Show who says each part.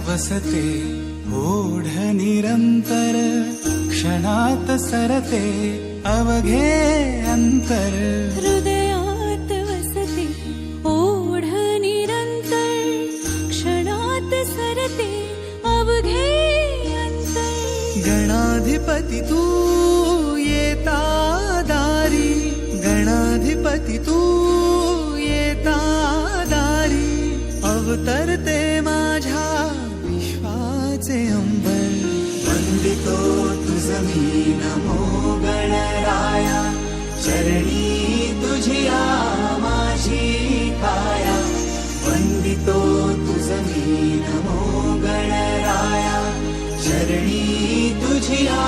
Speaker 1: वसते ओढ निरंतर क्षणात सरते अवघे अंतर
Speaker 2: हृदयात वसते ओढ निरंतर क्षणात सरते अवघे अंतर
Speaker 3: गणाधिपती तू येता दारी गणाधिपती तू येता दारी अवतरते माझ्या विश्वाचे अंबर
Speaker 1: वंदितो तुझ मी नमो गणराया चरणी तुझिया माझी काया वंदितो तुझ मी नमो गणराया चरणी तुझिया